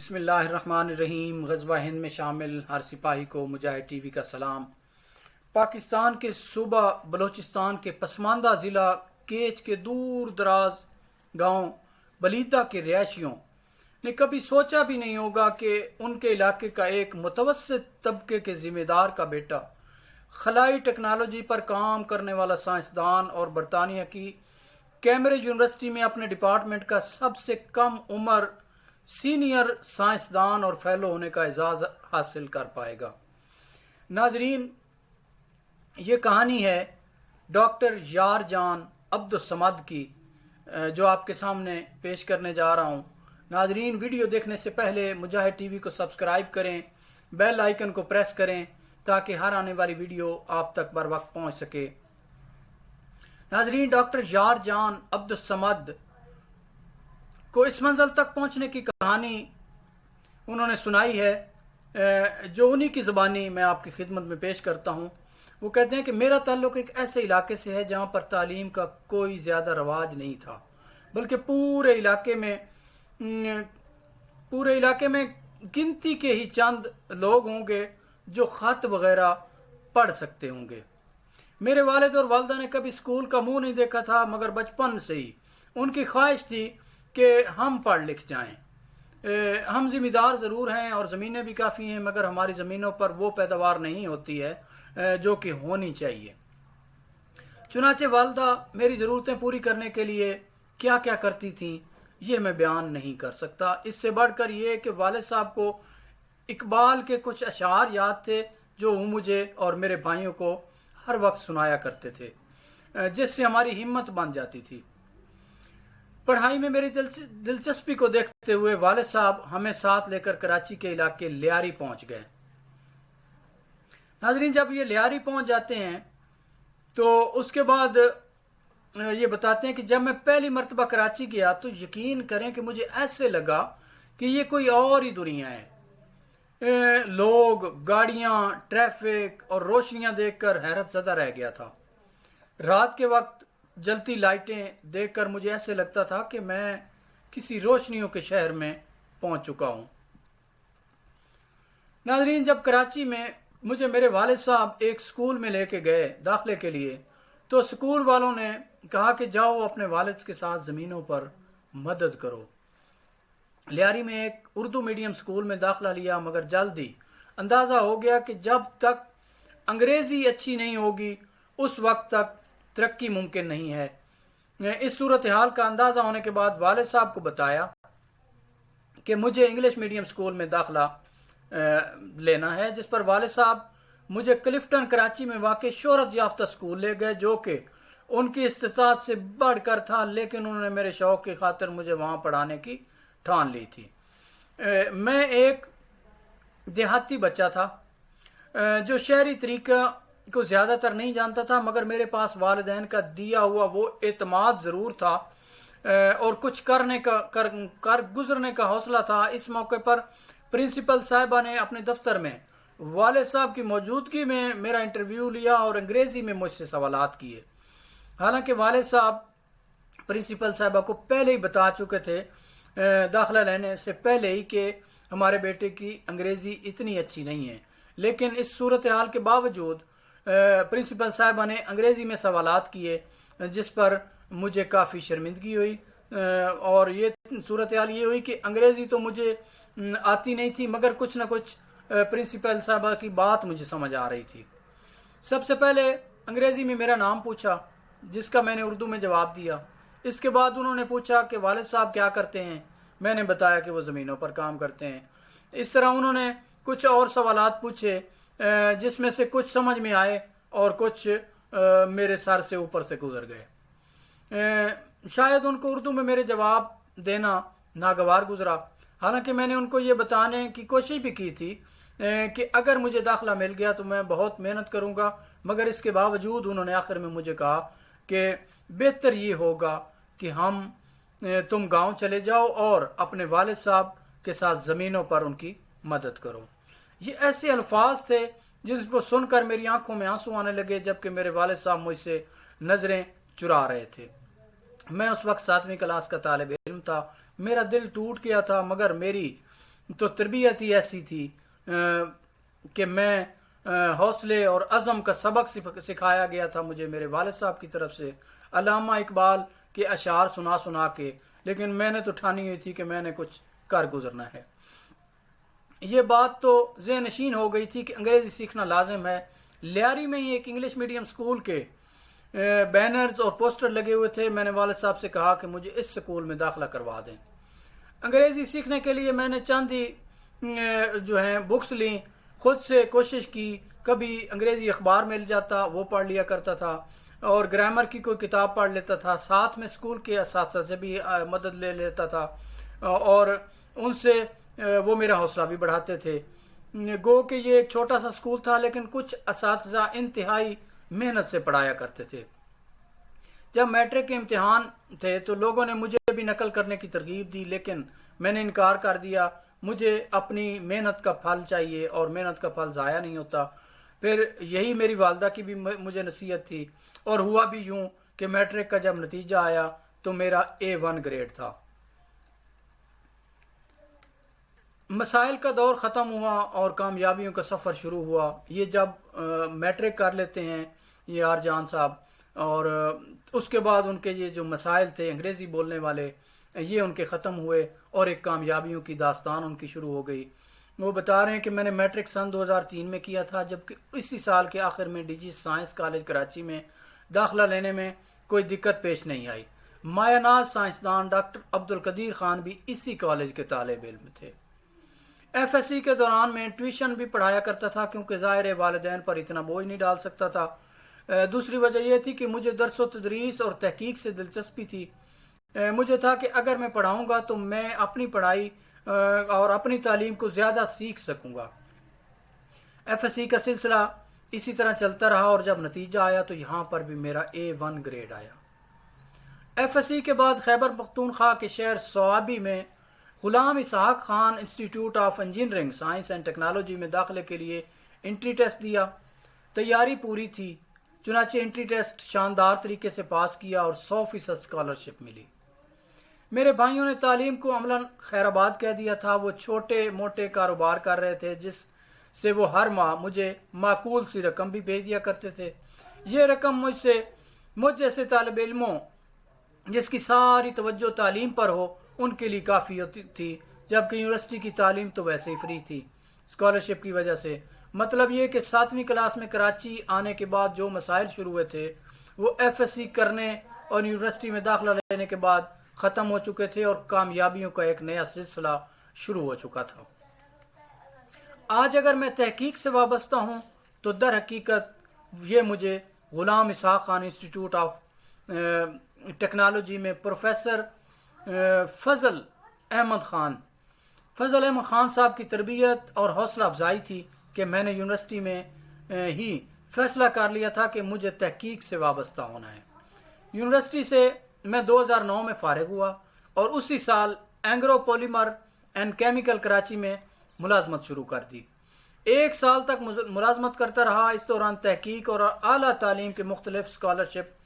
بسم اللہ الرحمن الرحیم۔ غزوہ ہند میں شامل ہر سپاہی کو مجاہد ٹی وی کا سلام۔ پاکستان کے صوبہ بلوچستان کے پسماندہ ضلع کیچ کے دور دراز گاؤں بلیدہ کے رہائشیوں نے کبھی سوچا بھی نہیں ہوگا کہ ان کے علاقے کا ایک متوسط طبقے کے ذمہ دار کا بیٹا خلائی ٹیکنالوجی پر کام کرنے والا سائنسدان اور برطانیہ کی کیمبرج یونیورسٹی میں اپنے ڈپارٹمنٹ کا سب سے کم عمر سینئر سائنسدان اور فیلو ہونے کا اعزاز حاصل کر پائے گا۔ ناظرین، یہ کہانی ہے ڈاکٹر یار جان عبدالصمد کی جو آپ کے سامنے پیش کرنے جا رہا ہوں۔ ناظرین، ویڈیو دیکھنے سے پہلے مجاہد ٹی وی کو سبسکرائب کریں، بیل آئیکن کو پریس کریں تاکہ ہر آنے والی ویڈیو آپ تک بر وقت پہنچ سکے۔ ناظرین، ڈاکٹر یار جان عبدالصمد کو اس منزل تک پہنچنے کی کہانی انہوں نے سنائی ہے جو انہی کی زبانی میں آپ کی خدمت میں پیش کرتا ہوں۔ وہ کہتے ہیں کہ میرا تعلق ایک ایسے علاقے سے ہے جہاں پر تعلیم کا کوئی زیادہ رواج نہیں تھا، بلکہ پورے علاقے میں گنتی کے ہی چند لوگ ہوں گے جو خط وغیرہ پڑھ سکتے ہوں گے۔ میرے والد اور والدہ نے کبھی اسکول کا منہ نہیں دیکھا تھا، مگر بچپن سے ہی ان کی خواہش تھی کہ ہم پڑھ لکھ جائیں۔ ہم ذمہ دار ضرور ہیں اور زمینیں بھی کافی ہیں، مگر ہماری زمینوں پر وہ پیداوار نہیں ہوتی ہے جو کہ ہونی چاہیے۔ چنانچہ والدہ میری ضرورتیں پوری کرنے کے لیے کیا کیا کرتی تھیں یہ میں بیان نہیں کر سکتا۔ اس سے بڑھ کر یہ کہ والد صاحب کو اقبال کے کچھ اشعار یاد تھے جو وہ مجھے اور میرے بھائیوں کو ہر وقت سنایا کرتے تھے، جس سے ہماری ہمت بن جاتی تھی۔ پڑھائی میں میری دلچسپی کو دیکھتے ہوئے والد صاحب ہمیں ساتھ لے کر کراچی کے علاقے لیاری پہنچ گئے۔ ناظرین، جب یہ لیاری پہنچ جاتے ہیں تو اس کے بعد یہ بتاتے ہیں کہ جب میں پہلی مرتبہ کراچی گیا تو یقین کریں کہ مجھے ایسے لگا کہ یہ کوئی اور ہی دنیا ہے۔ لوگ، گاڑیاں، ٹریفک اور روشنیاں دیکھ کر حیرت زدہ رہ گیا تھا۔ رات کے وقت جلتی لائٹیں دیکھ کر مجھے ایسے لگتا تھا کہ میں کسی روشنیوں کے شہر میں پہنچ چکا ہوں۔ ناظرین، جب کراچی میں مجھے میرے والد صاحب ایک سکول میں لے کے گئے داخلے کے لیے تو سکول والوں نے کہا کہ جاؤ اپنے والد کے ساتھ زمینوں پر مدد کرو۔ لیاری میں ایک اردو میڈیم سکول میں داخلہ لیا، مگر جلد ہی اندازہ ہو گیا کہ جب تک انگریزی اچھی نہیں ہوگی اس وقت تک ترقی ممکن نہیں ہے۔ اس صورتحال کا اندازہ ہونے کے بعد والد صاحب کو بتایا کہ مجھے انگلش میڈیم سکول میں داخلہ لینا ہے، جس پر والد صاحب مجھے کلفٹن کراچی میں واقع شہرت یافتہ سکول لے گئے جو کہ ان کی استطاعت سے بڑھ کر تھا، لیکن انہوں نے میرے شوق کی خاطر مجھے وہاں پڑھانے کی ٹھان لی تھی۔ میں ایک دیہاتی بچہ تھا جو شہری طریقہ کو زیادہ تر نہیں جانتا تھا، مگر میرے پاس والدین کا دیا ہوا وہ اعتماد ضرور تھا اور کچھ کر گزرنے کا حوصلہ تھا۔ اس موقع پر پرنسپل صاحبہ نے اپنے دفتر میں والد صاحب کی موجودگی میں میرا انٹرویو لیا اور انگریزی میں مجھ سے سوالات کیے۔ حالانکہ والد صاحب پرنسپل صاحبہ کو پہلے ہی بتا چکے تھے داخلہ لینے سے پہلے ہی کہ ہمارے بیٹے کی انگریزی اتنی اچھی نہیں ہے، لیکن اس صورتحال کے باوجود پرنسپل صاحبہ نے انگریزی میں سوالات کیے، جس پر مجھے کافی شرمندگی ہوئی اور یہ صورتحال یہ ہوئی کہ انگریزی تو مجھے آتی نہیں تھی، مگر کچھ نہ کچھ پرنسپل صاحبہ کی بات مجھے سمجھ آ رہی تھی۔ سب سے پہلے انگریزی میں میرا نام پوچھا، جس کا میں نے اردو میں جواب دیا۔ اس کے بعد انہوں نے پوچھا کہ والد صاحب کیا کرتے ہیں، میں نے بتایا کہ وہ زمینوں پر کام کرتے ہیں۔ اس طرح انہوں نے کچھ اور سوالات پوچھے جس میں سے کچھ سمجھ میں آئے اور کچھ میرے سر سے اوپر سے گزر گئے۔ شاید ان کو اردو میں میرے جواب دینا ناگوار گزرا، حالانکہ میں نے ان کو یہ بتانے کی کوشش بھی کی تھی کہ اگر مجھے داخلہ مل گیا تو میں بہت محنت کروں گا، مگر اس کے باوجود انہوں نے آخر میں مجھے کہا کہ بہتر یہ ہوگا کہ تم گاؤں چلے جاؤ اور اپنے والد صاحب کے ساتھ زمینوں پر ان کی مدد کرو۔ یہ ایسے الفاظ تھے جس کو سن کر میری آنکھوں میں آنسو آنے لگے، جبکہ میرے والد صاحب مجھ سے نظریں چرا رہے تھے۔ میں اس وقت 7ویں کلاس کا طالب علم تھا، میرا دل ٹوٹ گیا تھا، مگر میری تو تربیت ہی ایسی تھی کہ میں حوصلے اور عزم کا سبق سکھایا گیا تھا مجھے میرے والد صاحب کی طرف سے، علامہ اقبال کے اشعار سنا سنا کے، لیکن میں نے تو ٹھانی ہوئی تھی کہ میں نے کچھ کر گزرنا ہے۔ یہ بات تو ذہن نشین ہو گئی تھی کہ انگریزی سیکھنا لازم ہے۔ لیاری میں ہی ایک انگلش میڈیم اسکول کے بینرز اور پوسٹر لگے ہوئے تھے۔ میں نے والد صاحب سے کہا کہ مجھے اس اسکول میں داخلہ کروا دیں۔ انگریزی سیکھنے کے لیے میں نے چند ہی بکس لیں، خود سے کوشش کی، کبھی انگریزی اخبار مل جاتا وہ پڑھ لیا کرتا تھا، اور گرامر کی کوئی کتاب پڑھ لیتا تھا، ساتھ میں اسکول کے اساتذہ سے بھی مدد لے لیتا تھا، اور ان سے وہ میرا حوصلہ بھی بڑھاتے تھے۔ گو کہ یہ ایک چھوٹا سا اسکول تھا، لیکن کچھ اساتذہ انتہائی محنت سے پڑھایا کرتے تھے۔ جب میٹرک کے امتحان تھے تو لوگوں نے مجھے بھی نقل کرنے کی ترغیب دی، لیکن میں نے انکار کر دیا۔ مجھے اپنی محنت کا پھل چاہیے، اور محنت کا پھل ضائع نہیں ہوتا۔ پھر یہی میری والدہ کی بھی مجھے نصیحت تھی، اور ہوا بھی یوں کہ میٹرک کا جب نتیجہ آیا تو میرا A1 گریڈ تھا۔ مسائل کا دور ختم ہوا اور کامیابیوں کا سفر شروع ہوا۔ یہ جب میٹرک کر لیتے ہیں یہ یار جان صاحب، اور اس کے بعد ان کے یہ جو مسائل تھے انگریزی بولنے والے، یہ ان کے ختم ہوئے، اور ایک کامیابیوں کی داستان ان کی شروع ہو گئی۔ وہ بتا رہے ہیں کہ میں نے میٹرک سن 2003 میں کیا تھا، جبکہ اسی سال کے آخر میں ڈی سائنس کالج کراچی میں داخلہ لینے میں کوئی دقت پیش نہیں آئی۔ مایہ ناز سائنسدان ڈاکٹر عبدالقدیر خان بھی اسی کالج کے طالب علم تھے۔ FSC کے دوران میں ٹیوشن بھی پڑھایا کرتا تھا، کیونکہ ظاہر والدین پر اتنا بوجھ نہیں ڈال سکتا تھا۔ دوسری وجہ یہ تھی کہ مجھے درس و تدریس اور تحقیق سے دلچسپی تھی۔ مجھے تھا کہ اگر میں پڑھاؤں گا تو میں اپنی پڑھائی اور اپنی تعلیم کو زیادہ سیکھ سکوں گا۔ FSC کا سلسلہ اسی طرح چلتا رہا، اور جب نتیجہ آیا تو یہاں پر بھی میرا A1 گریڈ آیا۔ FSC کے بعد خیبر پختونخوا کے شہر صوابی میں Ghulam Ishaq Khan institute of engineering science and technology میں داخلے کے لیے انٹری ٹیسٹ دیا۔ تیاری پوری تھی، چنانچہ انٹری ٹیسٹ شاندار طریقے سے پاس کیا اور 100% اسکالرشپ ملی۔ میرے بھائیوں نے تعلیم کو عملاً خیر آباد کہہ دیا تھا۔ وہ چھوٹے موٹے کاروبار کر رہے تھے، جس سے وہ ہر ماہ مجھے معقول سی رقم بھی بھیج دیا کرتے تھے۔ یہ رقم مجھ جیسے طالب علموں جس کی ساری توجہ تعلیم پر ہو ان کے لیے کافی ہوتی تھی، جبکہ یونیورسٹی کی تعلیم تو ویسے ہی فری تھی اسکالرشپ کی وجہ سے۔ مطلب یہ کہ 7ویں کلاس میں کراچی آنے کے بعد جو مسائل شروع ہوئے تھے وہ FSC کرنے اور یونیورسٹی میں داخلہ لینے کے بعد ختم ہو چکے تھے، اور کامیابیوں کا ایک نیا سلسلہ شروع ہو چکا تھا۔ آج اگر میں تحقیق سے وابستہ ہوں تو در حقیقت یہ مجھے Ghulam Ishaq Khan institute of technology میں پروفیسر فضل احمد خان صاحب کی تربیت اور حوصلہ افزائی تھی کہ میں نے یونیورسٹی میں ہی فیصلہ کر لیا تھا کہ مجھے تحقیق سے وابستہ ہونا ہے۔ یونیورسٹی سے میں 2009 میں فارغ ہوا، اور اسی سال Engro polymer and chemical Karachi میں ملازمت شروع کر دی۔ 1 سال تک ملازمت کرتا رہا۔ اس دوران تحقیق اور اعلیٰ تعلیم کے مختلف اسکالرشپ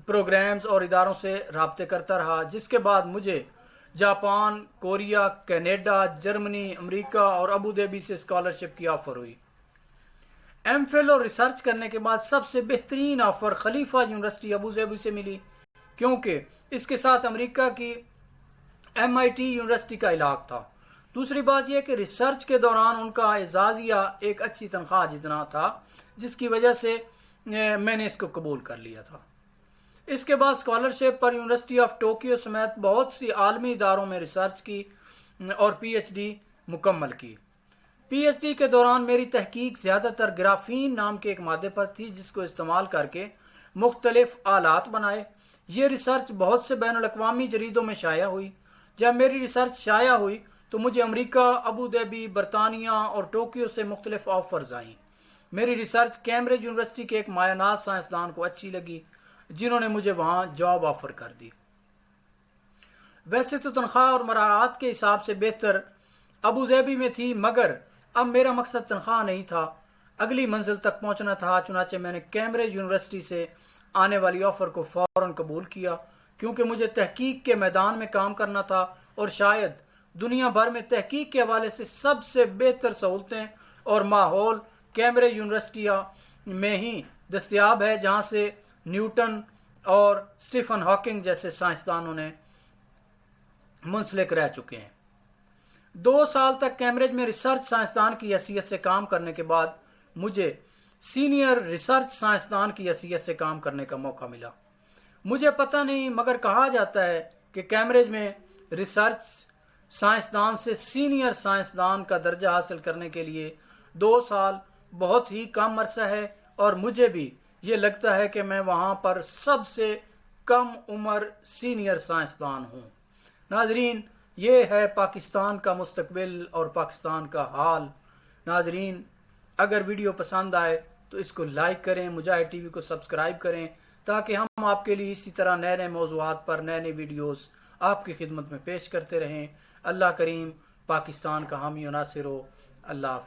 پروگرامز اور اداروں سے رابطے کرتا رہا، جس کے بعد مجھے جاپان، کوریا، کینیڈا، جرمنی، امریکہ اور ابوظہبی سے اسکالرشپ کی آفر ہوئی۔ MPhil اور ریسرچ کرنے کے بعد سب سے بہترین آفر خلیفہ یونیورسٹی ابوظہبی سے ملی، کیونکہ اس کے ساتھ امریکہ کی MIT یونیورسٹی کا علاقہ تھا۔ دوسری بات یہ کہ ریسرچ کے دوران ان کا اعزازیہ ایک اچھی تنخواہ جتنا تھا، جس کی وجہ سے میں نے اس کو قبول کر لیا تھا۔ اس کے بعد scholarship per university of Tokyo سمیت بہت سی عالمی اداروں میں ریسرچ کی اور PhD مکمل کی۔ PhD کے دوران میری تحقیق زیادہ تر گرافین نام کے ایک مادے پر تھی، جس کو استعمال کر کے مختلف آلات بنائے۔ یہ ریسرچ بہت سے بین الاقوامی جریدوں میں شائع ہوئی۔ جب میری ریسرچ شائع ہوئی تو مجھے امریکہ، ابوظہبی، برطانیہ اور ٹوکیو سے مختلف آفرز آئیں۔ میری ریسرچ کیمبرج یونیورسٹی کے ایک مایہ ناز سائنسدان کو اچھی لگی، جنہوں نے مجھے وہاں جاب آفر کر دی۔ ویسے تو تنخواہ اور مراعات کے حساب سے بہتر ابوظہبی میں تھی، مگر اب میرا مقصد تنخواہ نہیں تھا، اگلی منزل تک پہنچنا تھا۔ چنانچہ میں نے کیمبرج یونیورسٹی سے آنے والی آفر کو فوراً قبول کیا، کیونکہ مجھے تحقیق کے میدان میں کام کرنا تھا، اور شاید دنیا بھر میں تحقیق کے حوالے سے سب سے بہتر سہولتیں اور ماحول کیمبرج یونیورسٹیاں میں ہی دستیاب ہے، جہاں سے نیوٹن اور اسٹیفن ہاکنگ جیسے سائنسدانوں نے منسلک رہ چکے ہیں۔ 2 سال تک کیمبرج میں ریسرچ سائنسدان کی حیثیت سے کام کرنے کے بعد مجھے سینئر ریسرچ سائنسدان کی حیثیت سے کام کرنے کا موقع ملا۔ مجھے پتہ نہیں، مگر کہا جاتا ہے کہ کیمبرج میں ریسرچ سائنسدان سے سینئر سائنسدان کا درجہ حاصل کرنے کے لیے 2 سال بہت ہی کم عرصہ ہے، اور مجھے بھی یہ لگتا ہے کہ میں وہاں پر سب سے کم عمر سینئر سائنسدان ہوں۔ ناظرین، یہ ہے پاکستان کا مستقبل اور پاکستان کا حال۔ ناظرین، اگر ویڈیو پسند آئے تو اس کو لائک کریں، مجاہد ٹی وی کو سبسکرائب کریں، تاکہ ہم آپ کے لیے اسی طرح نئے نئے موضوعات پر نئے نئے ویڈیوز آپ کی خدمت میں پیش کرتے رہیں۔ اللہ کریم پاکستان کا حامی و ناصر ہو۔ اللہ حافظ۔